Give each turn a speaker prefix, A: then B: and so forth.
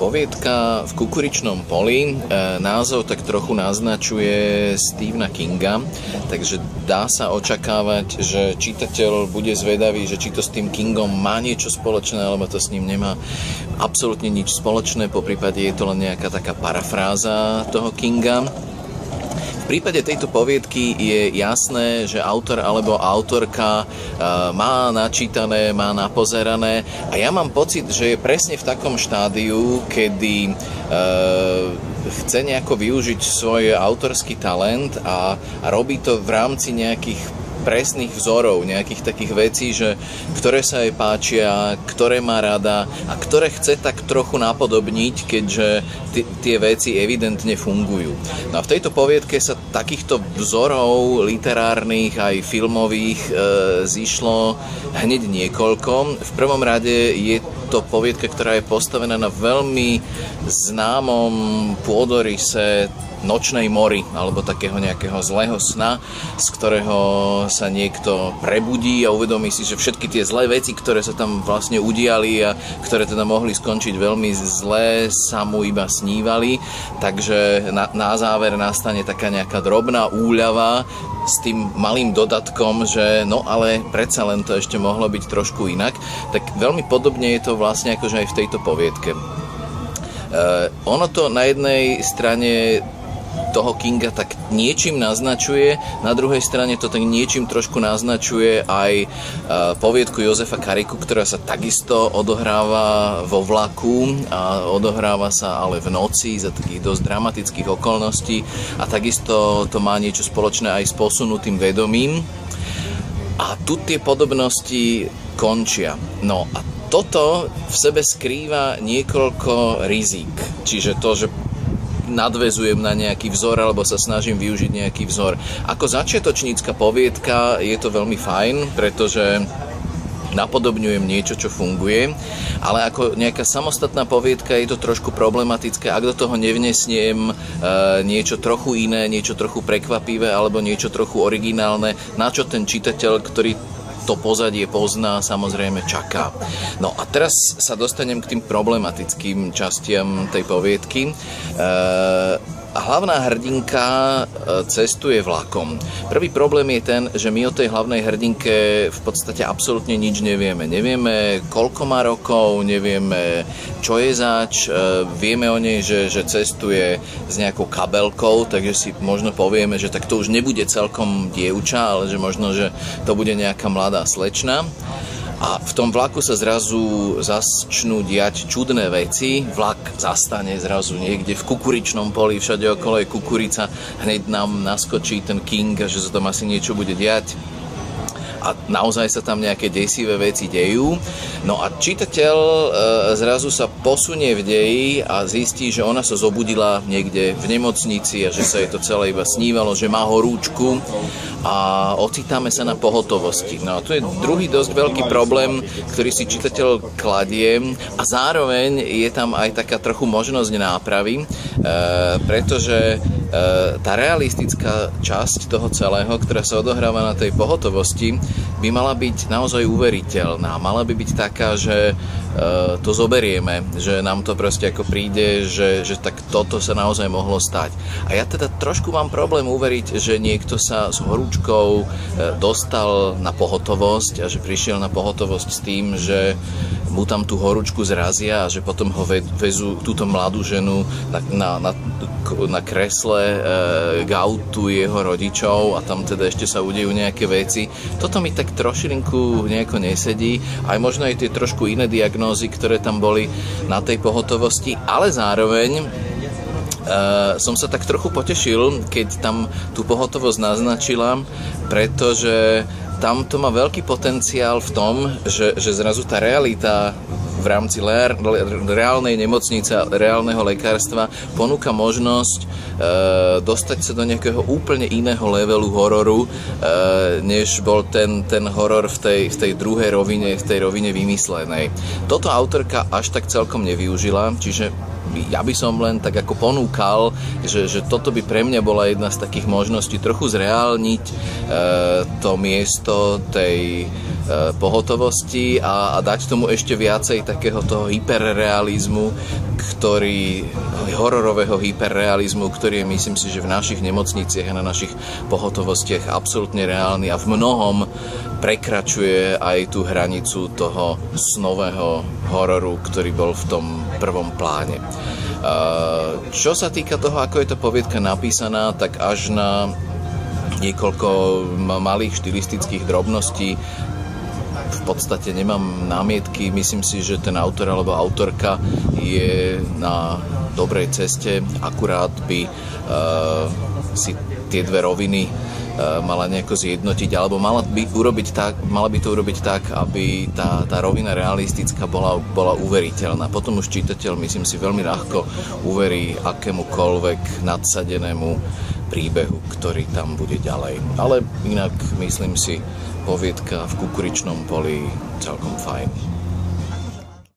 A: Poviedka v kukuričnom poli, názov tak trochu naznačuje Stephena Kinga, takže dá sa očakávať, že čitateľ bude zvedavý, že či to s tým Kingom má niečo spoločné, alebo to s ním nemá absolútne nič spoločné, poprípade je to len nejaká taká parafráza toho Kinga. V prípade tejto poviedky je jasné, že autor alebo autorka má načítané, má napozerané a ja mám pocit, že je presne v takom štádiu, kedy chce nejako využiť svoj autorský talent a robí to v rámci nejakých presných vzorov, nejakých takých vecí, ktoré sa jej páčia, ktoré má rada a ktoré chce tak trochu napodobniť, keďže tie veci evidentne fungujú. No a v tejto poviedke sa takýchto vzorov literárnych aj filmových zišlo hneď niekoľko. V prvom rade je to poviedka, ktorá je postavená na veľmi známom pôdoryse nočnej mory, alebo takého nejakého zlého sna, z ktorého sa niekto prebudí a uvedomí si, že všetky tie zlé veci, ktoré sa tam vlastne udiali a ktoré teda mohli skončiť veľmi zlé, sa mu iba snívali. Takže na záver nastane taká nejaká drobná úľava s tým malým dodatkom, že no ale predsa len to ešte mohlo byť trošku inak. Tak veľmi podobne je to vlastne akože aj v tejto poviedke. Ono to na jednej strane toho Kinga tak niečím naznačuje, na druhej strane to tak niečím trošku naznačuje aj poviedku Jozefa Kariku, ktorá sa takisto odohráva vo vlaku a odohráva sa ale v noci za takých dosť dramatických okolností a takisto to má niečo spoločné aj s posunutým vedomím a tu tie podobnosti končia. No a toto v sebe skrýva niekoľko rizík, čiže to, že nadväzujem na nejaký vzor alebo sa snažím využiť nejaký vzor. Ako začiatočnícka poviedka je to veľmi fajn, pretože napodobňujem niečo, čo funguje, ale ako nejaká samostatná poviedka je to trošku problematické, ak do toho nevnesiem niečo trochu iné, niečo trochu prekvapivé alebo niečo trochu originálne, na čo ten čitateľ, ktorý to pozadie pozná, samozrejme čaká. No a teraz sa dostanem k tým problematickým častiam tej poviedky. Hlavná hrdinka cestuje vlakom. Prvý problém je ten, že my o tej hlavnej hrdinke v podstate absolútne nič nevieme. Nevieme, koľko má rokov, nevieme, čo je zač, vieme o nej, že cestuje s nejakou kabelkou, takže si možno povieme, že tak to už nebude celkom dievča, ale že možno, že to bude nejaká mladá slečna. A v tom vlaku sa zrazu začnú diať čudné veci. Vlak zastane zrazu niekde v kukuričnom poli, všade okolo je kukurica. Hneď nám naskočí ten King, že sa tam asi niečo bude diať. A naozaj sa tam nejaké desivé veci dejú. No a čitateľ zrazu sa posunie v deji a zistí, že ona sa zobudila niekde v nemocnici a že sa jej to celé iba snívalo, že má horúčku a ocitáme sa na pohotovosti. No a tu je druhý dosť veľký problém, ktorý si čitateľ kladie a zároveň je tam aj taká trochu možnosť nápravy, pretože tá realistická časť toho celého, ktorá sa odohráva na tej pohotovosti, by mala byť naozaj uveriteľná. Mala by byť taká, že to zoberieme, že nám to proste ako príde, že tak toto sa naozaj mohlo stať. A ja teda trošku mám problém uveriť, že niekto sa s horúčkou dostal na pohotovosť a že prišiel na pohotovosť s tým, že mu tam tú horúčku zrazia a že potom ho vezú túto mladú ženu na kresle k autu jeho rodičov a tam teda ešte sa udejú nejaké veci. Toto mi tak trošilinku nejako nesedí. Aj možno aj tie trošku iné diagnózy, ktoré tam boli na tej pohotovosti, ale zároveň som sa tak trochu potešil, keď tam tú pohotovosť naznačila, pretože tam to má veľký potenciál v tom, že zrazu tá realita v rámci reálnej nemocnice, reálneho lekárstva ponúka možnosť dostať sa do nejakého úplne iného levelu hororu, než bol ten horor v tej druhej rovine, v tej rovine vymyslenej. Toto autorka až tak celkom nevyužila, čiže ja by som len tak ako ponúkal, že toto by pre mňa bola jedna z takých možností trochu zreálniť to miesto tej pohotovosti a dať tomu ešte viacej takého toho hyperrealizmu, hororového hyperrealizmu, ktorý je, myslím si, že v našich nemocniciach a na našich pohotovostiach absolútne reálny a v mnohom prekračuje aj tú hranicu toho snového hororu, ktorý bol v tom prvom pláne. Čo sa týka toho, ako je to poviedka napísaná, tak až na niekoľko malých štilistických drobností v podstate nemám námietky. Myslím si, že ten autor alebo autorka je na dobrej ceste, akurát by si tie dve roviny mala nejako zjednotiť, alebo mala by to urobiť tak, aby tá rovina realistická bola uveriteľná. Potom už čitateľ, myslím si, veľmi ľahko uverí akémukoľvek nadsadenému príbehu, ktorý tam bude ďalej. Ale inak, myslím si, poviedka v Kukuričnom poli celkom fajn.